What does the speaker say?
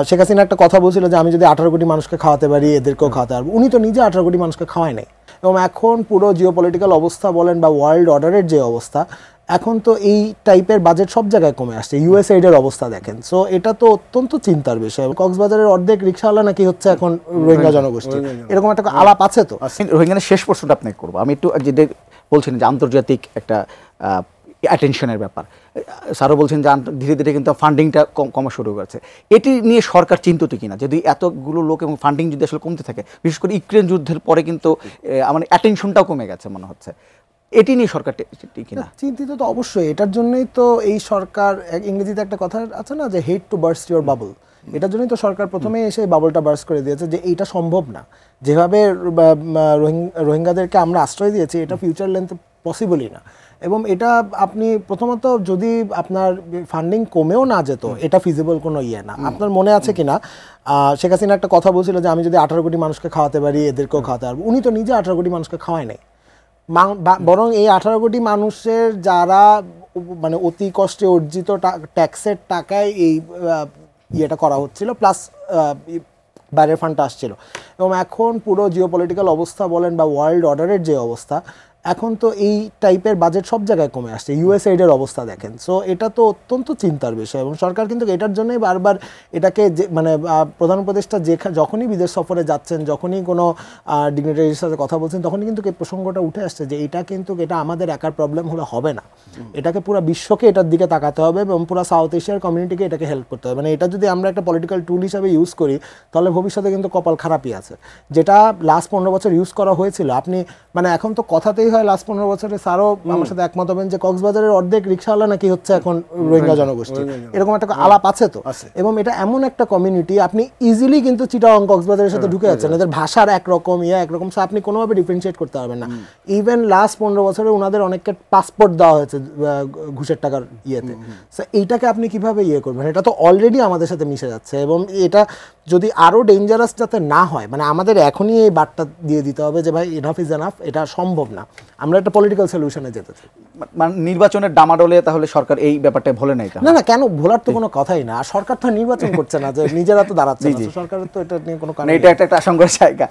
শেখ হাসিনা একটা কথা বলছিল যে আমি যদি 18 কোটি মানুষকে খাওয়াতে পারি এদেরকেও খাওয়াতে পারবো। উনি তো নিজে 18 কোটি মানুষকে খাওয়ায় নাই। এবং এখন পুরো জিওপলিটিক্যাল অবস্থা বলেন বা ওয়ার্ল্ড অর্ডারের যে অবস্থা, এখন তো এই টাইপের বাজেট সব জায়গায় কমে আসছে। ইউএসএইডের অবস্থা দেখেন। সো এটা তো অত্যন্ত চিন্তার বিষয়। কক্সবাজারের অর্ধেক রিক্সাওয়ালা নাকি হচ্ছে এখন রোহিঙ্গা জনগোষ্ঠী, এরকম একটা আলাপ আছে। তো রোহিঙ্গার শেষ প্রশ্নটা আপনাকে করবো। আমি একটু যেটা বলছেন যে আন্তর্জাতিক একটা অ্যাটেনশনের ব্যাপার, স্যারও বলছেন যে ধীরে ধীরে কিন্তু ফান্ডিংটা কমা শুরু করেছে। এটি নিয়ে সরকার চিন্তিত কিনা? যদি এতগুলো লোক এবং ফান্ডিং যদি আসলে কমতে থাকে, বিশেষ করে ইউক্রেন যুদ্ধের পরে কিন্তু আমার অ্যাটেনশনটাও কমে গেছে মনে হচ্ছে, এটি নিয়ে সরকার কিনা চিন্তিত? তো অবশ্যই। এটার জন্যই তো এই সরকার, ইংরেজিতে একটা কথা আছে না যে হেট টু বার্স্ট ইউর বাবল, এটার জন্যই তো সরকার প্রথমে এসে বাবলটা বার্স্ট করে দিয়েছে যে এইটা সম্ভব না। যেভাবে রোহিঙ্গাদেরকে আমরা আশ্রয় দিয়েছি এটা ফিউচার লেন্থে পসিবলই না। এবং এটা আপনি প্রথমত যদি আপনার ফান্ডিং কমেও না যেত, এটা ফিজিবল কোনো ইয়ে না। আপনার মনে আছে কিনা শেখ হাসিনা একটা কথা বলছিল যে আমি যদি 18 কোটি মানুষকে খাওয়াতে পারি এদেরকেও খাওয়াতে পারবো। উনি তো নিজে 18 কোটি মানুষকে খাওয়ায় নাই। বরং এই 18 কোটি মানুষের যারা মানে অতি কষ্টে অর্জিত ট্যাক্সের টাকায় এই ইয়েটা করা হচ্ছিল, প্লাস বাইরের ফান্ডটা আসছিল। এবং এখন পুরো জিওপলিটিক্যাল অবস্থা বলেন বা ওয়ার্ল্ড অর্ডারের যে অবস্থা, এখন তো এই টাইপের বাজেট সব জায়গায় কমে আসছে। ইউএসএইডের অবস্থা দেখেন। সো এটা তো অত্যন্ত চিন্তার বিষয়। এবং সরকার কিন্তু এটার জন্যই বারবার এটাকে মানে প্রধান উপদেষ্টা যখনই বিদেশ সফরে যাচ্ছেন, যখনই কোনো ডিগনিটারির সাথে কথা বলছেন, তখনই কিন্তু এই প্রসঙ্গটা উঠে আসছে যে এটা আমাদের একার প্রবলেম হলে হবে না, এটাকে পুরো বিশ্বকে এটার দিকে তাকাতে হবে এবং পুরো সাউথ এশিয়ার কমিউনিটিকে এটাকে হেল্প করতে হবে। মানে এটা যদি আমরা একটা পলিটিক্যাল টুল হিসাবে ইউজ করি, তাহলে ভবিষ্যতে কিন্তু কপাল খারাপই আছে। যেটা লাস্ট 15 বছর ইউজ করা হয়েছিল, আপনি মানে এখন তো কথাতেই হয় লাস্ট 15 বছরে স্যারও আমার সাথে একমত হবেন যে কক্সবাজারের অর্ধেক রিক্সাওয়ালা নাকি হচ্ছে এখন রোহিঙ্গা জনগোষ্ঠী, এরকম একটা আলাপ আছে। তো এবং এটা এমন একটা কমিউনিটি, আপনি ইজিলি কিন্তু চিটাগং কক্সবাজারের সাথে ঢুকে যাচ্ছেন। এদের ভাষার একরকম, একরকম, সো আপনি কোনোভাবে ডিফারেন্সিয়েট করতে পারবেন না। ইভেন লাস্ট 15 বছরে ওনাদের অনেককে পাসপোর্ট দেওয়া হয়েছে ঘুষের টাকার ইয়েতে। সো এইটাকে আপনি কিভাবে করবেন? এটা তো অলরেডি আমাদের সাথে মিশে যাচ্ছে। এবং এটা যদি আরও ডেঞ্জারাস যাতে না হয়, মানে আমাদের এখনই এই বার্তা দিয়ে দিতে হবে যে ভাই এনাফ ইজ এনাফ, এটা সম্ভব না, আমরা একটা পলিটিক্যাল সলিউশনে যেতে চাই। মানে নির্বাচনের ডামাডোলে তাহলে সরকার এই ব্যাপারটা ভোলে নাই? না, কেন ভোলার তো কোনো কথাই না। সরকার তো নির্বাচন করছে না, যে নিজেরা তো দাঁড়াচ্ছে না, সরকারের তো এটা নিয়ে কোনো কারণ, এটা একটা আশঙ্কার জায়গা।